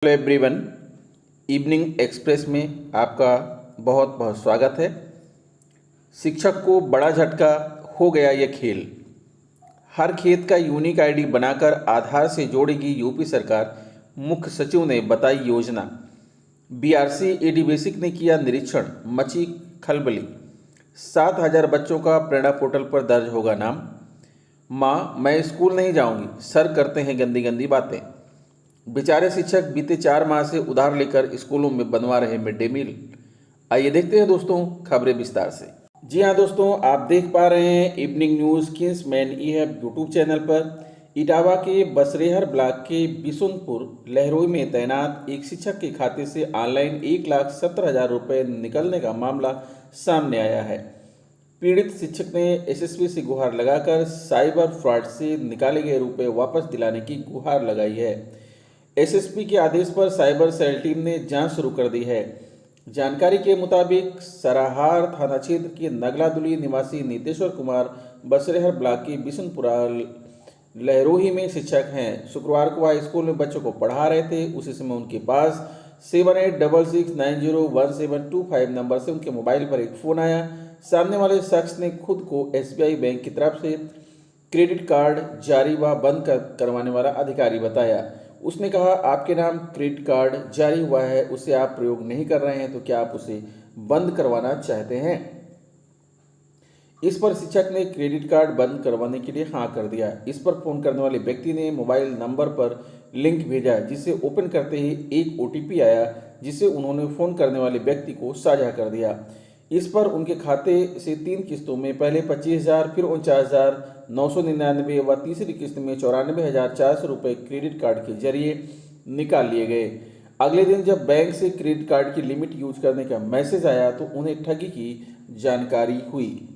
Hello everyone, evening express में आपका बहुत बहुत स्वागत है। शिक्षक को बड़ा झटका हो गया ये खेल। हर खेत का यूनिक आईडी बनाकर आधार से जोड़ेगी यूपी सरकार, मुख्य सचिव ने बताई योजना। बीआरसी एडी बेसिक ने किया निरीक्षण, मची खलबली। 7,000 बच्चों का प्रेरणा पोर्टल पर दर्ज होगा नाम। माँ, मैं स्कूल नहीं जाऊंगी, सर करते हैं गंदी गंदी बातें। बेचारे शिक्षक बीते 4 माह से उधार लेकर स्कूलों में बनवा रहे मिड डे मील। आइए देखते हैं दोस्तों खबरें विस्तार से। जी हाँ दोस्तों, आप देख पा रहे हैं इवनिंग न्यूज़ किंग्समैन ई है यूट्यूब चैनल पर। इटावा के बसरेहर ब्लॉक के बिशुनपुर लहरोई में तैनात एक शिक्षक के खाते से ऑनलाइन 1,17,000 रुपये निकलने का मामला सामने आया है। पीड़ित शिक्षक ने एसएसपी से गुहार लगाकर साइबर फ्रॉड से निकाले गए रुपये वापस दिलाने की गुहार लगाई है। एसएसपी के आदेश पर साइबर सेल टीम ने जांच शुरू कर दी है। जानकारी के मुताबिक सराहार थाना क्षेत्र के नगलादुली निवासी नितेश्वर कुमार बसरेहर ब्लॉक के बिशुनपुरा लहरोही में शिक्षक हैं। शुक्रवार को वह स्कूल में बच्चों को पढ़ा रहे थे। उसी समय उनके पास 7866901725 नंबर से उनके मोबाइल पर एक फ़ोन आया। सामने वाले शख्स ने खुद को एसबीआई बैंक की तरफ से क्रेडिट कार्ड जारी व बंद करवाने वाला अधिकारी बताया। उसने कहा, आपके नाम क्रेडिट कार्ड जारी हुआ है, उसे आप प्रयोग नहीं कर रहे हैं, तो क्या आप उसे बंद करवाना चाहते हैं? इस पर शिक्षक ने क्रेडिट कार्ड बंद करवाने के लिए हाँ कर दिया। इस पर फोन करने वाले व्यक्ति ने मोबाइल नंबर पर लिंक भेजा, जिसे ओपन करते ही एक ओटीपी आया, जिसे उन्होंने फ़ोन करने वाले व्यक्ति को साझा कर दिया। इस पर उनके खाते से 3 किस्तों में पहले 25,000, फिर 49,999 व तीसरी किस्त में 94,400 रुपये क्रेडिट कार्ड के जरिए निकाल लिए गए। अगले दिन जब बैंक से क्रेडिट कार्ड की लिमिट यूज करने का मैसेज आया तो उन्हें ठगी की जानकारी हुई।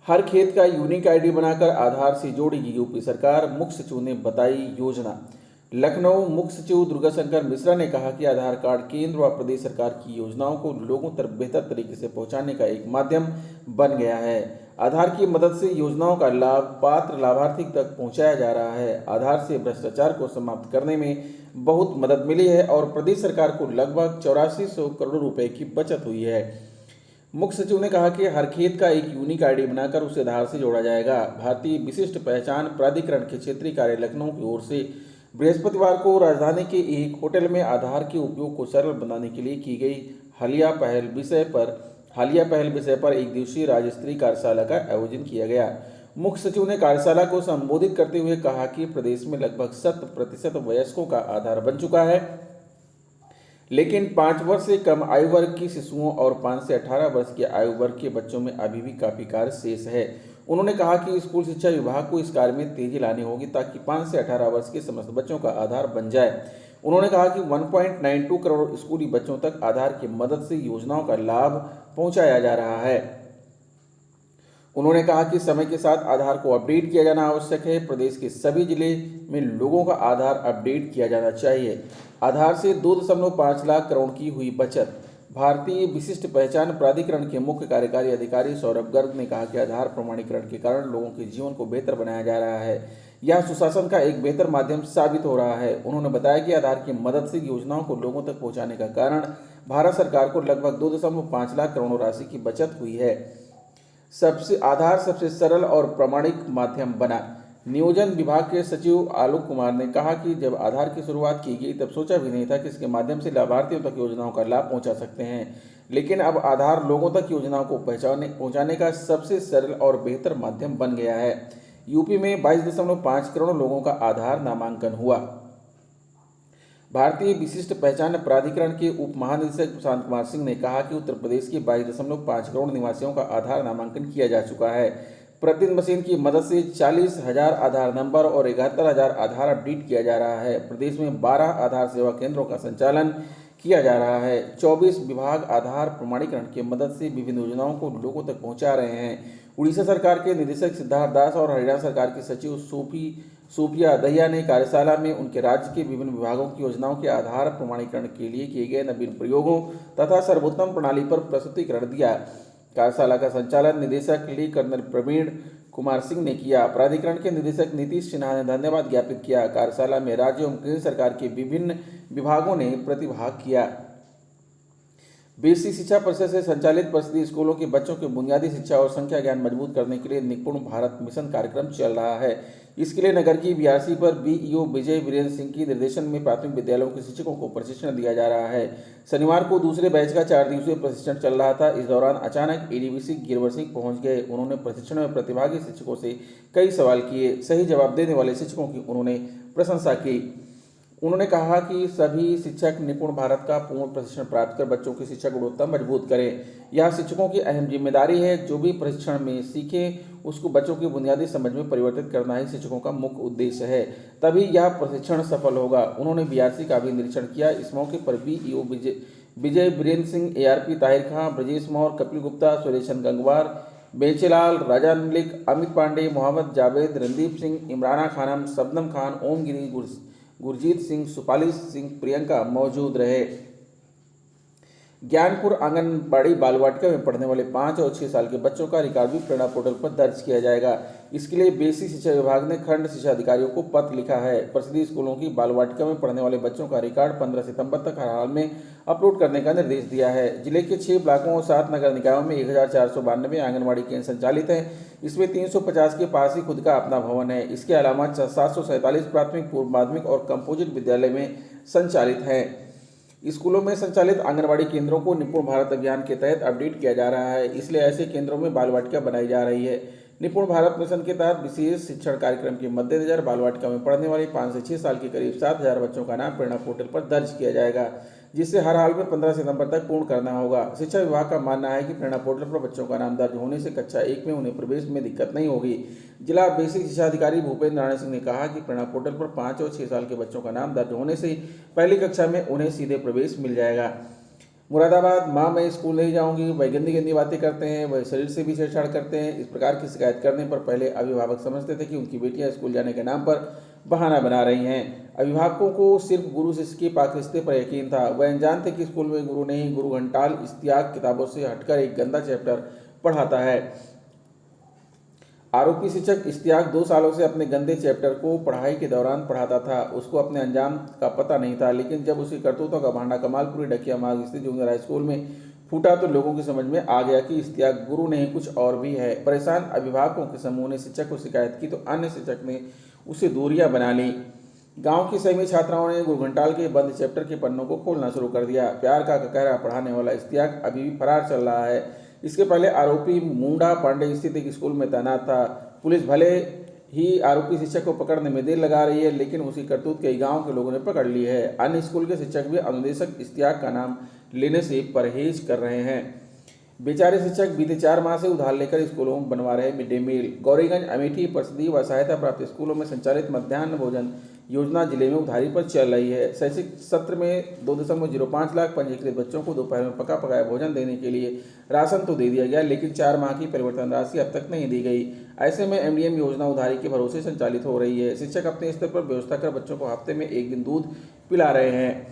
हर खेत का यूनिक आईडी बनाकर आधार से जोड़ेगी यूपी सरकार, मुख्य सचिव ने बताई योजना। लखनऊ मुख्य सचिव दुर्गाशंकर मिश्रा ने कहा कि आधार कार्ड केंद्र व प्रदेश सरकार की योजनाओं को लोगों तक बेहतर तरीके से पहुंचाने का एक माध्यम बन गया है। आधार की मदद से योजनाओं का लाभ पात्र लाभार्थी तक पहुंचाया जा रहा है। आधार से भ्रष्टाचार को समाप्त करने में बहुत मदद मिली है और प्रदेश सरकार को लगभग 8400 करोड़ रुपए की बचत हुई है। मुख्य सचिव ने कहा कि हर खेत का एक यूनिक आईडी बनाकर उसे आधार से जोड़ा जाएगा। भारतीय विशिष्ट पहचान प्राधिकरण के क्षेत्रीय कार्य लखनऊ की ओर से बृहस्पतिवार को राजधानी के एक होटल में आधार के उपयोग को सरल बनाने के लिए की गई हालिया पहल विषय पर एक दिवसीय राज्य स्तरीय कार्यशाला का आयोजन किया गया। मुख्य सचिव ने कार्यशाला को संबोधित करते हुए कहा कि प्रदेश में लगभग 100% वयस्कों का आधार बन चुका है, लेकिन 5 वर्ष से कम आयु वर्ग की शिशुओं और 5 से 18 वर्ष के आयु वर्ग के बच्चों में अभी भी काफी कार्य शेष है। उन्होंने कहा कि स्कूल शिक्षा विभाग को इस कार्य में तेजी लानी होगी ताकि 5 से 18 वर्ष के समस्त बच्चों का आधार बन जाए। उन्होंने कहा कि 1.92 करोड़ स्कूली बच्चों तक आधार की मदद से योजनाओं का लाभ पहुंचाया जा रहा है। उन्होंने कहा कि समय के साथ आधार को अपडेट किया जाना आवश्यक है। प्रदेश के सभी जिले में लोगों का आधार अपडेट किया जाना चाहिए। आधार से 2.5 लाख करोड़ की हुई बचत। भारतीय विशिष्ट पहचान प्राधिकरण के मुख्य कार्यकारी अधिकारी सौरभ गर्ग ने कहा कि आधार प्रमाणीकरण के कारण लोगों के जीवन को बेहतर बनाया जा रहा है। यह सुशासन का एक बेहतर माध्यम साबित हो रहा है। उन्होंने बताया कि आधार की मदद से योजनाओं को लोगों तक पहुंचाने का कारण भारत सरकार को लगभग 2.5 लाख करोड़ राशि की बचत हुई है। आधार सबसे सरल और प्रामाणिक माध्यम बना। नियोजन विभाग के सचिव आलोक कुमार ने कहा कि जब आधार की शुरुआत की गई तब सोचा भी नहीं था कि इसके माध्यम से लाभार्थियों तक योजनाओं का लाभ पहुंचा सकते हैं, लेकिन अब आधार लोगों तक योजनाओं को पहुंचाने का सबसे सरल और बेहतर माध्यम बन गया है। यूपी में 22.5 करोड़ लोगों का आधार नामांकन हुआ। भारतीय विशिष्ट पहचान प्राधिकरण के उप महानिदेशक प्रशांत कुमार सिंह ने कहा कि उत्तर प्रदेश के 22.5 करोड़ निवासियों का आधार नामांकन किया जा चुका है। प्रतिदिन मशीन की मदद से 40,000 आधार नंबर और 71,000 आधार अपडेट किया जा रहा है। प्रदेश में 12 आधार सेवा केंद्रों का संचालन किया जा रहा है। 24 विभाग आधार प्रमाणीकरण की मदद से विभिन्न योजनाओं को लोगों तक पहुंचा रहे हैं। उड़ीसा सरकार के निदेशक सिद्धार्थ दास और हरियाणा सरकार के सचिव सूफिया दहिया ने कार्यशाला में उनके राज्य के विभिन्न विभागों की योजनाओं के आधार प्रमाणीकरण के लिए किए गए नवीन प्रयोगों तथा सर्वोत्तम प्रणाली पर प्रस्तुतिकरण दिया। कार्यशाला का संचालन निदेशक ली कर्नल प्रवीण कुमार सिंह ने किया। प्राधिकरण के निदेशक नीतीश सिन्हा ने धन्यवाद ज्ञापित किया। कार्यशाला में राज्य एवं केंद्र सरकार के विभिन्न विभागों ने प्रतिभाग किया। बेसिक शिक्षा परिषद से संचालित परिषदीय स्कूलों के बच्चों की बुनियादी शिक्षा और संख्या ज्ञान मजबूत करने के लिए निपुण भारत मिशन कार्यक्रम चल रहा है। इसके लिए नगर की बीआरसी पर बीईओ विजय वीरेंद्र सिंह के निर्देशन में प्राथमिक विद्यालयों के शिक्षकों को प्रशिक्षण दिया जा रहा है। शनिवार को दूसरे बैच का 4 दिवसीय प्रशिक्षण चल रहा था। इस दौरान अचानक एडीवीसी गिरवर सिंह पहुंच गए। उन्होंने प्रशिक्षण में प्रतिभागी शिक्षकों से कई सवाल किए। सही जवाब देने वाले शिक्षकों की उन्होंने प्रशंसा की। उन्होंने कहा कि सभी शिक्षक निपुण भारत का पूर्ण प्रशिक्षण प्राप्त कर बच्चों की शिक्षा गुणवत्ता मजबूत करें। यह शिक्षकों की अहम जिम्मेदारी है। जो भी प्रशिक्षण में सीखें उसको बच्चों की बुनियादी समझ में परिवर्तित करना ही शिक्षकों का मुख्य उद्देश्य है, तभी यह प्रशिक्षण सफल होगा। उन्होंने बीआरसी का भी निरीक्षण किया। इस मौके पर बीईओ विजय वीरेंद्र सिंह, एआरपी ताहिर खां, ब्रजेश मौर्य, कपिल गुप्ता, सुरेशन गंगवार, बेचेलाल, राजा मलिक, अमित पांडे, मोहम्मद जावेद, रणदीप सिंह, इमराना खानम, शबनम खान, ओम गिरी, गुरजीत सिंह, सुपाली सिंह, प्रियंका मौजूद रहे। ज्ञानपुर आंगनबाड़ी बालवाटिका में पढ़ने वाले 5 और 6 साल के बच्चों का रिकॉर्ड भी प्रेरणा पोर्टल पर दर्ज किया जाएगा। इसके लिए बेसिक शिक्षा विभाग ने खंड शिक्षा अधिकारियों को पत्र लिखा है। परिषदीय स्कूलों की बालवाटिका में पढ़ने वाले बच्चों का रिकॉर्ड 15 सितंबर तक हर हाल में अपलोड करने का निर्देश दिया है। जिले के 6 ब्लॉकों और 7 नगर निकायों में 1492 आंगनबाड़ी केंद्र संचालित हैं। इसमें 350 के पास ही खुद का अपना भवन है। इसके अलावा 747 प्राथमिक, पूर्व माध्यमिक और कंपोजिट विद्यालय में संचालित हैं। स्कूलों में संचालित आंगनबाड़ी केंद्रों को निपुण भारत अभियान के तहत अपडेट किया जा रहा है, इसलिए ऐसे केंद्रों में बालवाटिका बनाई जा रही है। निपुण भारत मिशन के तहत विशेष शिक्षण कार्यक्रम के मद्देनजर बालवाटिका में पढ़ने वाले 5 से 6 साल के करीब 7000 बच्चों का नाम प्रेरणा पोर्टल पर दर्ज किया जाएगा, जिससे हर हाल में 15 सितंबर तक पूर्ण करना होगा। शिक्षा विभाग का मानना है कि प्रेरणा पोर्टल पर बच्चों का नाम दर्ज होने से कक्षा 1 में उन्हें प्रवेश में दिक्कत नहीं होगी। जिला बेसिक शिक्षा अधिकारी भूपेंद्र नारायण सिंह ने कहा कि प्रेरणा पोर्टल पर 5 और 6 साल के बच्चों का नाम दर्ज होने से पहली कक्षा में उन्हें सीधे प्रवेश मिल जाएगा। मुरादाबाद, माँ मैं स्कूल नहीं जाऊंगी, वह गंदी गंदी बातें करते हैं, वह शरीर से भी छेड़छाड़ करते हैं। इस प्रकार की शिकायत करने पर पहले अभिभावक समझते थे कि उनकी बेटियां स्कूल जाने के नाम पर बहाना बना रही हैं। अभिभावकों को सिर्फ गुरु शिष्य के पाक रिश्ते पर यकीन था। वह अनजान थे कि स्कूल में गुरु नहीं, गुरु घंटाल इश्तियाक किताबों से हटकर एक गंदा चैप्टर पढ़ाता है। आरोपी शिक्षक इश्तियाक 2 सालों से अपने गंदे चैप्टर को पढ़ाई के दौरान पढ़ाता था। उसको अपने अंजाम का पता नहीं था, लेकिन जब उसकी करतूतों का भांडा कमालपुरी डकिया मार्ग स्थित जूनियर हाई स्कूल में फूटा तो लोगों की समझ में आ गया कि इश्तियाक गुरु नहीं कुछ और भी है। परेशान अभिभावकों के समूह ने शिक्षक को शिकायत की तो अन्य शिक्षक ने उसे दूरियां बना ली। गांव की सभी छात्राओं ने गुरु घंटाल के बंद चैप्टर के पन्नों को खोलना शुरू कर दिया। प्यार का कहरा पढ़ाने वाला इश्तियाक अभी भी फरार चल रहा है। इसके पहले आरोपी मुंडा पांडे स्थित एक स्कूल में तैनात था। पुलिस भले ही आरोपी शिक्षक को पकड़ने में देर लगा रही है, लेकिन उसकी करतूत कई गांव के लोगों ने पकड़ ली है। अन्य स्कूल के शिक्षक भी अनुदेशक इश्तियाक का नाम लेने से परहेज कर रहे हैं। बेचारे शिक्षक बीते 4 माह से उधार लेकर स्कूलों में बनवा रहे mid day meal. Gauriganj, Amethi परिषदीय व सहायता प्राप्त स्कूलों में संचालित मध्याह्न भोजन योजना जिले में उधारी पर चल रही है। शैक्षिक सत्र में 2.05 लाख पंजीकृत बच्चों को दोपहर में पका पकाया भोजन देने के लिए राशन तो दे दिया गया, लेकिन 4 माह की परिवर्तन राशि अब तक नहीं दी गई। ऐसे में एमडीएम योजना उधारी के भरोसे संचालित हो रही है। शिक्षक अपने स्तर पर व्यवस्था कर बच्चों को हफ्ते में 1 दिन दूध पिला रहे हैं।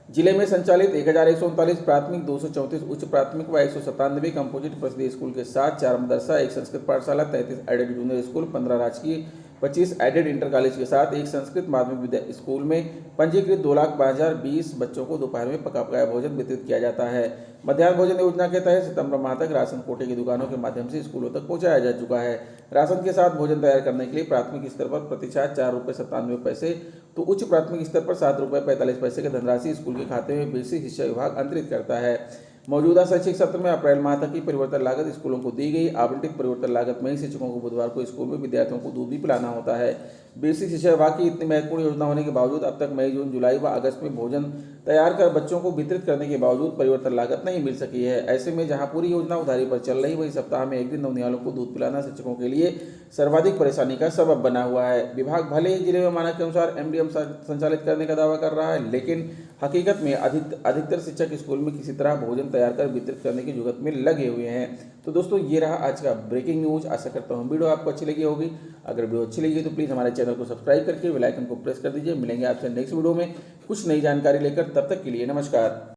जिले में संचालित 1139 प्राथमिक, 234 उच्च प्राथमिक व 197 कंपोजिट परिषदीय स्कूल के साथ 4 मदरसा, 1 संस्कृत पाठशाला, 33 एडेड जूनियर स्कूल, 15 राजकीय, 25 एडेड इंटर कॉलेज के साथ एक संस्कृत माध्यमिक विद्या स्कूल में पंजीकृत 2,05,020 बच्चों को दोपहर में पका पकाया भोजन वितरित किया जाता है। मध्याह्न भोजन योजना के तहत सितंबर माह तक राशन कोटे की दुकानों के माध्यम से स्कूलों तक पहुंचाया जा चुका है। राशन के साथ भोजन तैयार करने के लिए प्राथमिक स्तर पर प्रतिशत 4 रुपये 97 पैसे तो उच्च प्राथमिक स्तर पर 7 रुपये 45 पैसे की धनराशि स्कूल के खाते में बेसिक शिक्षा विभाग अंतरित करता है। मौजूदा शैक्षिक सत्र में अप्रैल माह तक की परिवर्तन लागत स्कूलों को दी गई। आवंटित परिवर्तन लागत में ही शिक्षकों को बुधवार को स्कूल में विद्यार्थियों को दूध भी पिलाना होता है। बेसिक शिक्षा विभाग की इतनी महत्वपूर्ण योजना होने के बावजूद अब तक मई, जून, जुलाई व अगस्त में भोजन तैयार कर बच्चों को वितरित करने के बावजूद परिवर्तन लागत नहीं मिल सकी है। ऐसे में जहां पूरी योजना उधारी पर चल रही, वही सप्ताह में 1 दिन नवनिहालों को दूध पिलाना शिक्षकों के लिए सर्वाधिक परेशानी का सबब बना हुआ है। विभाग भले ही जिले में मानक के अनुसार एमडीएम संचालित करने का दावा कर रहा है, लेकिन हकीकत में अधिकतर शिक्षक स्कूल में किसी तरह भोजन तैयार कर वितरित करने की जुगत में लगे हुए हैं। तो दोस्तों, ये रहा आज का ब्रेकिंग न्यूज। आशा करता हूँ वीडियो आपको अच्छी लगी होगी। अगर वीडियो अच्छी लगी तो प्लीज़ हमारे चैनल को सब्सक्राइब करके बेल आइकन को प्रेस कर दीजिए। मिलेंगे आपसे नेक्स्ट वीडियो में कुछ नई जानकारी लेकर। तब तक के लिए नमस्कार।